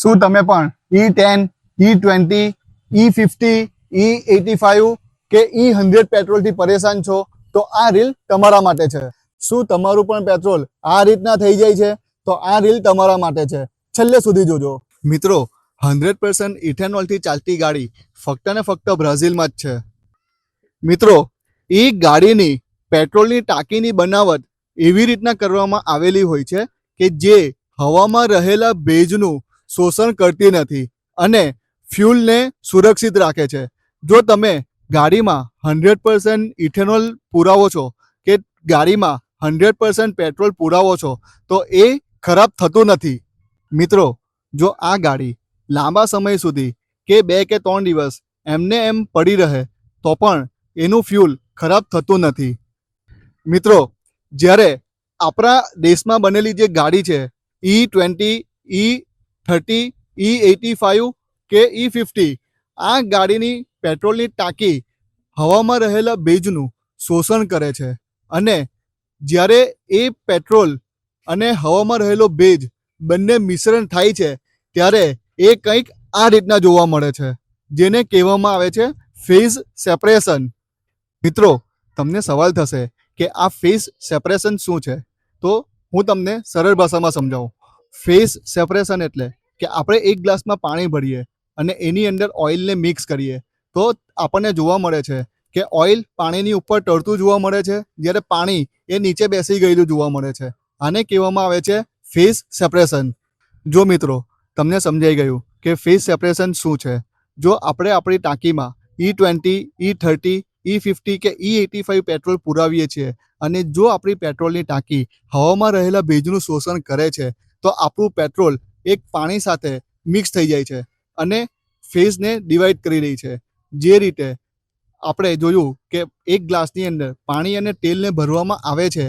શું તમે પણ E10, E20, E50, E85 કે E100 પેટ્રોલથી પરેશાન છો? તો આ રીલ તમારા માટે છે. શું તમારું પણ પેટ્રોલ આ રીતના થઈ જાય છે? તો આ રીલ તમારા માટે છે. છેલ્લે સુધી જોજો. મિત્રો, 100% ઇથેનોલથી ચાલતી ગાડી ફક્ત ને ફક્ત બ્રાઝિલમાં જ છે. મિત્રો, એ ગાડીની પેટ્રોલની ટાંકીની બનાવટ એવી રીતના કરવામાં આવેલી હોય છે કે જે હવામાં રહેલા ભેજનું શોષણ કરતી નથી અને ફ્યુલને સુરક્ષિત રાખે છે. જો તમે ગાડીમાં 100% ઇથેનોલ પુરાવો છો કે ગાડીમાં 100% પેટ્રોલ પુરાવો છો તો એ ખરાબ થતું નથી. મિત્રો, જો આ ગાડી લાંબા સમય સુધી કે 2 કે 3 દિવસ એમને એમ પડી રહે તો પણ એનું ફ્યુલ ખરાબ થતું નથી. મિત્રો, જ્યારે આપણા દેશમાં બનેલી જે ગાડી છે E20, E30, E85 કે E50, આ ગાડીની પેટ્રોલની ટાંકી હવામાં રહેલા ભેજનું શોષણ કરે છે અને જ્યારે એ પેટ્રોલ અને હવામાં રહેલો ભેજ બંને મિશ્રણ થાય છે ત્યારે એ કંઈક આ રીતના જોવા મળે છે, જેને કહેવામાં આવે છે ફેઝ સેપરેશન. મિત્રો, તમને સવાલ થશે કે આ ફેઝ સેપરેશન શું છે? તો હું તમને સરળ ભાષામાં સમજાવું. ફેઝ સેપરેશન એટલે કે આપણે એક ગ્લાસમાં પાણી ભરીએ અને એની અંદર ઓઇલને મિક્સ કરીએ તો આપણને જોવા મળે છે કે ઓઇલ પાણીની ઉપર તરતું જોવા મળે છે, જ્યારે પાણી એ નીચે બેસી ગયેલું જોવા મળે છે. આને કહેવામાં આવે છે ફેઝ સેપરેશન. જો મિત્રો, તમને સમજાઈ ગયું કે ફેઝ સેપરેશન શું છે. જો આપણે આપણી ટાંકીમાં E20, E30, E50 કે E85 પેટ્રોલ પુરાવીએ છીએ અને જો આપણી પેટ્રોલની ટાંકી હવામાં રહેલા ભેજનું શોષણ કરે છે તો આપણું પેટ્રોલ એક પાણી સાથે મિક્સ થઈ જાય છે અને ફેઝને ડિવાઈડ કરી દે છે. જે રીતે આપણે જોયું કે એક ગ્લાસની અંદર પાણી અને તેલને ભરવામાં આવે છે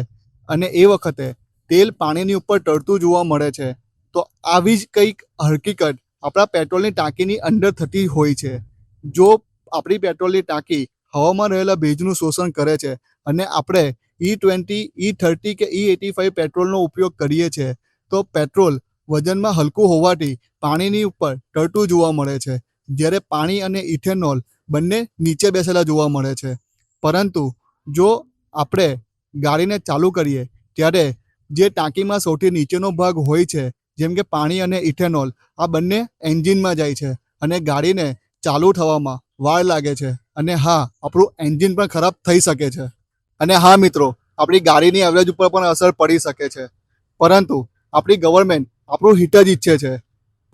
અને એ વખતે તેલ પાણીની ઉપર તરતું જોવા મળે છે, તો આવી જ કંઈક હકીકત આપણા પેટ્રોલની ટાંકીની અંદર થતી હોય છે. જો આપણી પેટ્રોલની ટાંકી હવામાં રહેલા ભેજનું શોષણ કરે છે અને આપણે E20, E30 કે E85 પેટ્રોલનો ઉપયોગ કરીએ છીએ તો પેટ્રોલ વજનમાં હલકું હોવાથી પાણીની ઉપર તરતું જોવા મળે છે, જ્યારે પાણી અને ઇથેનોલ બંને નીચે બેસેલા જોવા મળે છે. પરંતુ જો આપણે ગાડીને ચાલુ કરીએ ત્યારે જે ટાંકીમાં સૌથી નીચેનો ભાગ હોય છે, જેમ કે પાણી અને ઇથેનોલ, આ બંને એન્જિનમાં જાય છે અને ગાડીને ચાલુ થવામાં વાર લાગે છે અને હા, આપણું એન્જિન પણ ખરાબ થઈ શકે છે. અને હા મિત્રો, આપણી ગાડીની એવરેજ ઉપર પણ અસર પડી શકે છે. પરંતુ આપણી ગવર્મેન્ટ આપણું હિત જ ઈચ્છે છે.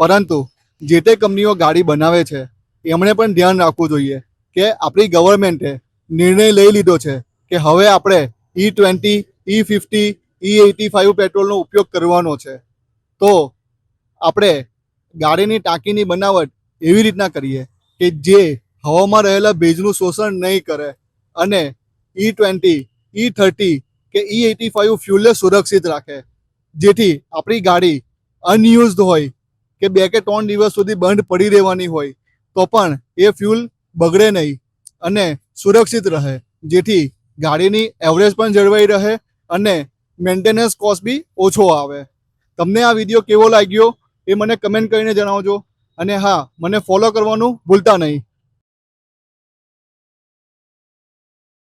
પરંતુ જે તે કંપનીઓ ગાડી બનાવે છે એમણે પણ ધ્યાન રાખવું જોઈએ કે આપણી ગવર્મેન્ટે નિર્ણય લઈ લીધો છે કે હવે આપણે E20, E50, E85 પેટ્રોલનો ઉપયોગ કરવાનો છે. તો આપણે ગાડીની ટાંકીની બનાવટ એવી રીતના કરીએ કે જે હવામાં રહેલા ભેજનું શોષણ નહીં કરે અને E20, E30 કે E85 ફ્યુલને સુરક્ષિત રાખે, જેથી આપણી ગાડી અનયુઝડ હોય કે 2 કે 3 દિવસ સુધી બંધ પડી રહેવાની હોય તો પણ એ ફ્યુલ બગડે નહીં અને સુરક્ષિત રહે, જેથી ગાડીની એવરેજ પણ જળવાઈ રહે અને મેન્ટેનન્સ કોસ્ટ બી ઓછો આવે. તમને આ વિડીયો કેવો લાગ્યો એ મને કમેન્ટ કરીને જણાવજો અને હા, મને ફોલો કરવાનું ભૂલતા નહીં.